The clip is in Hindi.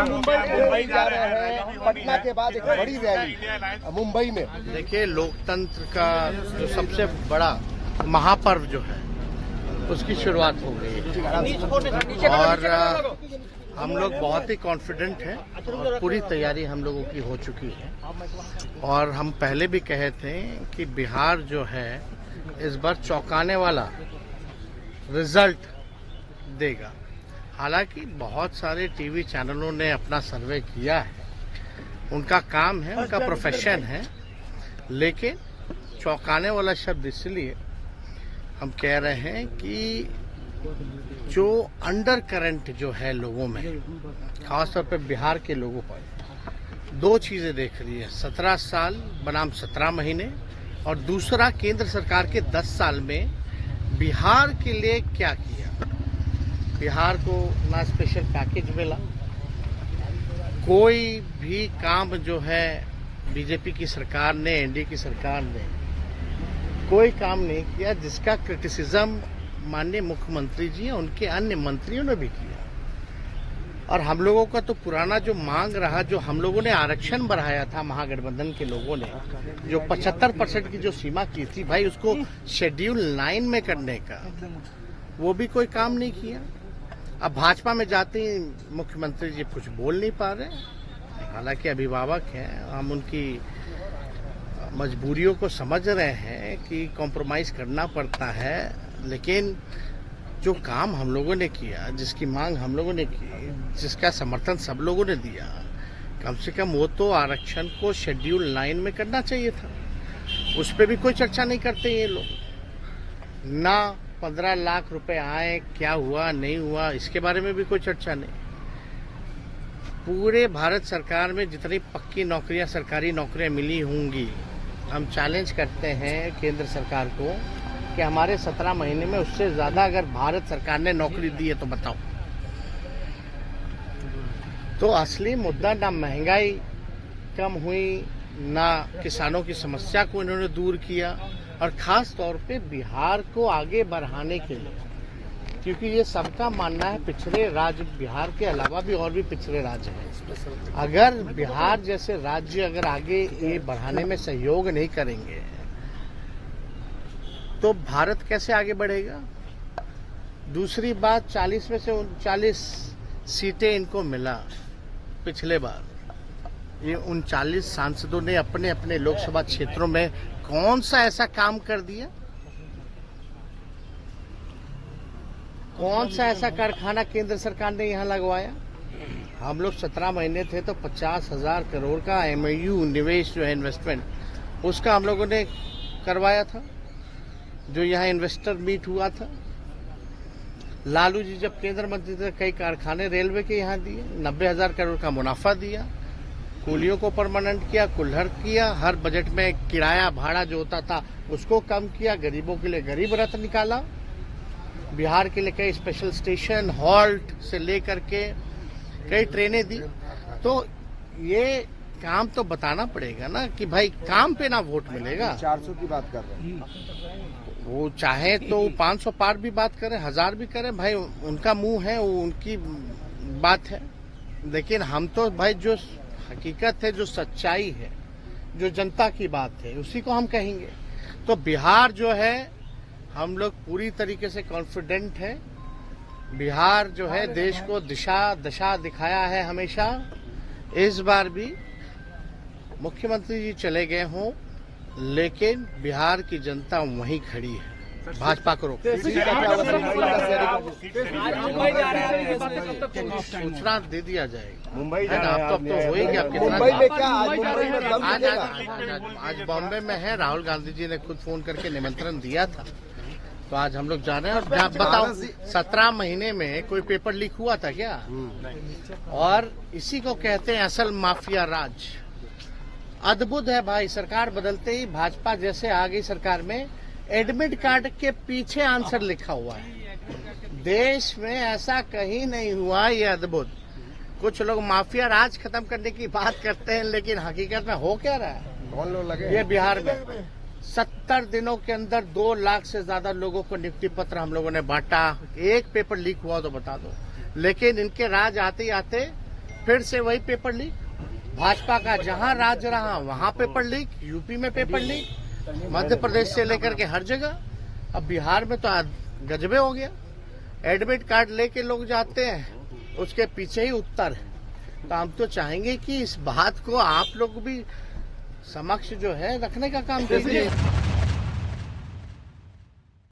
मुंबई जा रहे हैं, पटना के बाद एक बड़ी रैली मुंबई में। देखिए, लोकतंत्र का जो सबसे बड़ा महापर्व जो है उसकी शुरुआत हो गई है और हम लोग बहुत ही कॉन्फिडेंट हैं और पूरी तैयारी हम लोगों की हो चुकी है। और हम पहले भी कहे थे कि बिहार जो है इस बार चौंकाने वाला रिजल्ट देगा। हालांकि बहुत सारे टीवी चैनलों ने अपना सर्वे किया है, उनका काम है, उनका प्रोफेशन है, लेकिन चौंकाने वाला शब्द इसलिए हम कह रहे हैं कि जो अंडर करंट जो है लोगों में, खासतौर पे बिहार के लोगों पर, दो चीजें देख रही है। 17 साल बनाम 17 महीने और दूसरा केंद्र सरकार के 10 साल में बिहार के लिए क्या किया। बिहार को ना स्पेशल पैकेज मिला, कोई भी काम जो है बीजेपी की सरकार ने, एनडीए की सरकार ने कोई काम नहीं किया जिसका क्रिटिसिज्म माननीय मुख्यमंत्री जी और उनके अन्य मंत्रियों ने भी किया। और हम लोगों का तो पुराना जो मांग रहा, जो हम लोगों ने आरक्षण बढ़ाया था महागठबंधन के लोगों ने, जो 75% की जो सीमा की थी भाई, उसको शेड्यूल 9 में करने का, वो भी कोई काम नहीं किया। अब भाजपा में जाते ही मुख्यमंत्री जी कुछ बोल नहीं पा रहे। हालांकि अभिभावक हैं, हम उनकी मजबूरियों को समझ रहे हैं कि कॉम्प्रोमाइज करना पड़ता है, लेकिन जो काम हम लोगों ने किया, जिसकी मांग हम लोगों ने की, जिसका समर्थन सब लोगों ने दिया, कम से कम वो तो आरक्षण को शेड्यूल 9 में करना चाहिए था। उस पर भी कोई चर्चा नहीं करते ये लोग। ना 15 लाख रुपए आए, क्या हुआ नहीं हुआ, इसके बारे में भी कोई चर्चा नहीं। पूरे भारत सरकार में जितनी पक्की नौकरियां, सरकारी नौकरियां मिली होंगी, हम चैलेंज करते हैं केंद्र सरकार को कि हमारे 17 महीने में उससे ज्यादा अगर भारत सरकार ने नौकरी दी है तो बताओ। तो असली मुद्दा ना महंगाई कम हुई, ना किसानों की समस्या को इन्होंने दूर किया, और खास तौर पे बिहार को आगे बढ़ाने के लिए, क्योंकि ये सबका मानना है पिछड़े राज्य, बिहार के अलावा भी और भी पिछड़े राज्य हैं। अगर बिहार जैसे राज्य अगर आगे ये बढ़ाने में सहयोग नहीं करेंगे तो भारत कैसे आगे बढ़ेगा। दूसरी बात, 40 में से 39 सीटें इनको मिला पिछले बार। ये 39 सांसदों ने अपने अपने लोकसभा क्षेत्रों में कौन सा ऐसा काम कर दिया, कौन सा ऐसा कारखाना केंद्र सरकार ने यहां लगवाया। हम लोग 17 महीने थे तो 50,000 करोड़ का एमओयू निवेश जो है, इन्वेस्टमेंट, उसका हम लोगों ने करवाया था, जो यहाँ इन्वेस्टर मीट हुआ था। लालू जी जब केंद्र मंत्री थे, कई कारखाने रेलवे के यहाँ दिए, 90,000 करोड़ का मुनाफा दिया, कूलियों को परमानेंट किया, कुल्हड़ किया, हर बजट में किराया भाड़ा जो होता था उसको कम किया, गरीबों के लिए गरीब रथ निकाला, बिहार के लिए कई स्पेशल स्टेशन, हॉल्ट से लेकर के कई ट्रेनें दी। तो ये काम तो बताना पड़ेगा ना कि भाई काम पे ना वोट मिलेगा। 400 की बात कर रहे हैं, वो चाहे तो 500 पार भी बात करें, 1000 भी करें, भाई उनका मुंह है, वो उनकी बात है। लेकिन हम तो भाई जो हकीकत है, जो सच्चाई है, जो जनता की बात है, उसी को हम कहेंगे। तो बिहार जो है, हम लोग पूरी तरीके से कॉन्फिडेंट है। बिहार जो है देश को दशा दिखाया है हमेशा। इस बार भी मुख्यमंत्री जी चले गए हों, लेकिन बिहार की जनता वहीं खड़ी है, भाजपा को रोक। सूचना दे दिया जाएगा। मुंबई अब तो हो ही गया। मुंबई में क्या आज बॉम्बे में है, राहुल गांधी जी ने खुद फोन करके निमंत्रण दिया था, तो आज हम लोग जा रहे हैं। और बताओ, 17 महीने में कोई पेपर लीक हुआ था क्या? और इसी को कहते हैं असल माफिया राज। अद्भुत है भाई, सरकार बदलते ही भाजपा जैसे आ गई सरकार में, एडमिट कार्ड के पीछे आंसर लिखा हुआ है। देश में ऐसा कहीं नहीं हुआ, ये अद्भुत। कुछ लोग माफिया राज खत्म करने की बात करते हैं, लेकिन हकीकत में हो क्या रहा है? कौन लोग लगे? ये बिहार में 70 दिनों के अंदर 2 लाख से ज्यादा लोगों को नियुक्ति पत्र हम लोगों ने बांटा। एक पेपर लीक हुआ तो बता दो। लेकिन इनके राज आते ही आते फिर से वही पेपर लीक, भाजपा का जहां राज रहा वहां पेपर लीक, यूपी में पेपर लीक, मध्य प्रदेश से लेकर के हर जगह। अब बिहार में तो गजबे हो गया, एडमिट कार्ड लेके लोग जाते हैं, उसके पीछे ही उत्तर है। तो हम तो चाहेंगे कि इस बात को आप लोग भी समक्ष जो है रखने का काम कीजिए।